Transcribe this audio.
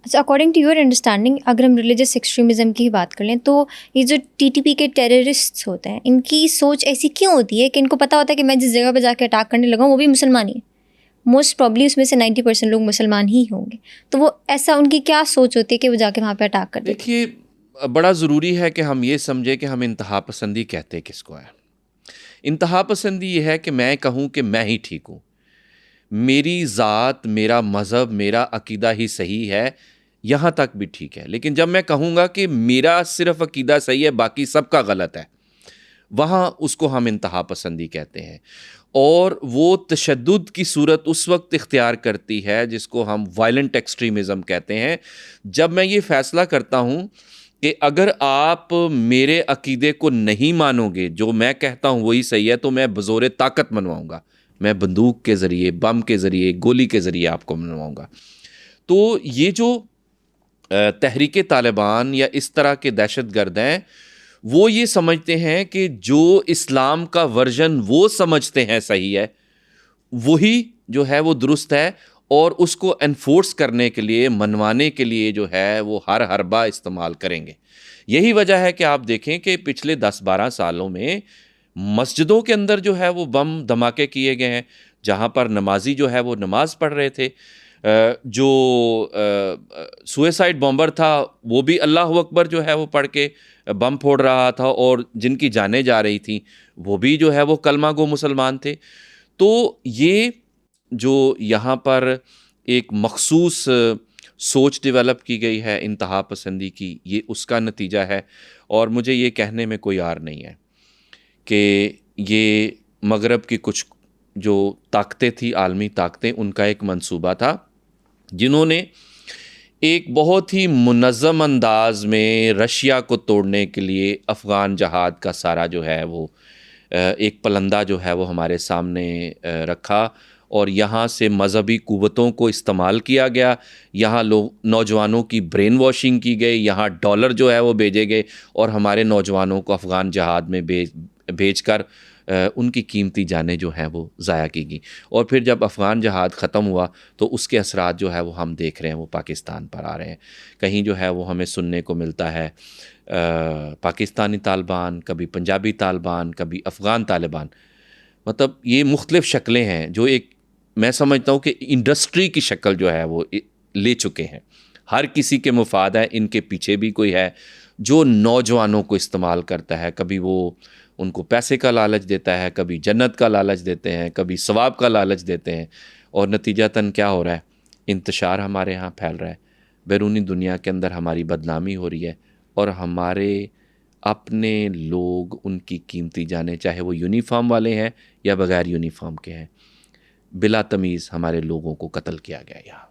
اچھا، according to your understanding اگر ہم ریلیجس ایکسٹریمزم کی بات کر لیں تو یہ جو ٹی ٹی پی کے ٹیررسٹس ہوتے ہیں ان کی سوچ ایسی کیوں ہوتی ہے کہ ان کو پتہ ہوتا ہے کہ میں جس جگہ پہ جا کے اٹیک کرنے لگا ہوں وہ بھی مسلمان ہی ہے، موسٹ پرابلی اس میں سے 90% لوگ مسلمان ہی ہوں گے، تو وہ ایسا ان کی کیا سوچ ہوتی ہے کہ وہ جا کے وہاں پہ اٹیک کر دیتے ہیں؟ دیکھیے، بڑا ضروری ہے کہ ہم یہ سمجھیں کہ ہم انتہا پسندی کہتے کس کو ہے۔ انتہا پسندی یہ ہے کہ میں کہوں کہ میں ہی ٹھیک ہوں، میری ذات، میرا مذہب، میرا عقیدہ ہی صحیح ہے، یہاں تک بھی ٹھیک ہے۔ لیکن جب میں کہوں گا کہ میرا صرف عقیدہ صحیح ہے باقی سب کا غلط ہے، وہاں اس کو ہم انتہا پسندی کہتے ہیں۔ اور وہ تشدد کی صورت اس وقت اختیار کرتی ہے جس کو ہم وائلنٹ ایکسٹریمزم کہتے ہیں، جب میں یہ فیصلہ کرتا ہوں کہ اگر آپ میرے عقیدے کو نہیں مانو گے، جو میں کہتا ہوں وہی صحیح ہے، تو میں بزور طاقت منواؤں گا، میں بندوق کے ذریعے، بم کے ذریعے، گولی کے ذریعے آپ کو منواؤں گا۔ تو یہ جو تحریک طالبان یا اس طرح کے دہشت گرد ہیں، وہ یہ سمجھتے ہیں کہ جو اسلام کا ورژن وہ سمجھتے ہیں صحیح ہے، وہی جو ہے وہ درست ہے، اور اس کو انفورس کرنے کے لیے، منوانے کے لیے جو ہے وہ ہر حربہ استعمال کریں گے۔ یہی وجہ ہے کہ آپ دیکھیں کہ پچھلے 10-12 سالوں میں مسجدوں کے اندر جو ہے وہ بم دھماکے کیے گئے ہیں، جہاں پر نمازی جو ہے وہ نماز پڑھ رہے تھے، جو سوئسائڈ بمبر تھا وہ بھی اللہ اکبر جو ہے وہ پڑھ کے بم پھوڑ رہا تھا، اور جن کی جانیں جا رہی تھیں وہ بھی جو ہے وہ کلمہ گو مسلمان تھے۔ تو یہ جو یہاں پر ایک مخصوص سوچ ڈیولپ کی گئی ہے انتہا پسندی کی، یہ اس کا نتیجہ ہے۔ اور مجھے یہ کہنے میں کوئی عار نہیں ہے کہ یہ مغرب کی کچھ جو طاقتیں تھیں، عالمی طاقتیں، ان کا ایک منصوبہ تھا، جنہوں نے ایک بہت ہی منظم انداز میں رشیا کو توڑنے کے لیے افغان جہاد کا سارا جو ہے وہ ایک پلندہ جو ہے وہ ہمارے سامنے رکھا، اور یہاں سے مذہبی قوتوں کو استعمال کیا گیا، یہاں نوجوانوں کی برین واشنگ کی گئی، یہاں ڈالر جو ہے وہ بھیجے گئے، اور ہمارے نوجوانوں کو افغان جہاد میں بھیج کر ان کی قیمتی جانیں جو ہیں وہ ضائع کی گئیں۔ اور پھر جب افغان جہاد ختم ہوا تو اس کے اثرات جو ہے وہ ہم دیکھ رہے ہیں، وہ پاکستان پر آ رہے ہیں۔ کہیں جو ہے وہ ہمیں سننے کو ملتا ہے پاکستانی طالبان، کبھی پنجابی طالبان، کبھی افغان طالبان، مطلب یہ مختلف شکلیں ہیں جو ایک، میں سمجھتا ہوں کہ انڈسٹری کی شکل جو ہے وہ لے چکے ہیں۔ ہر کسی کے مفاد ہے، ان کے پیچھے بھی کوئی ہے جو نوجوانوں کو استعمال کرتا ہے، کبھی وہ ان کو پیسے کا لالچ دیتا ہے، کبھی جنت کا لالچ دیتے ہیں، کبھی ثواب کا لالچ دیتے ہیں، اور نتیجتاً کیا ہو رہا ہے؟ انتشار ہمارے ہاں پھیل رہا ہے، بیرونی دنیا کے اندر ہماری بدنامی ہو رہی ہے، اور ہمارے اپنے لوگ ان کی قیمتی جانیں، چاہے وہ یونیفارم والے ہیں یا بغیر یونیفارم کے ہیں، بلا تمیز ہمارے لوگوں کو قتل کیا گیا یہاں۔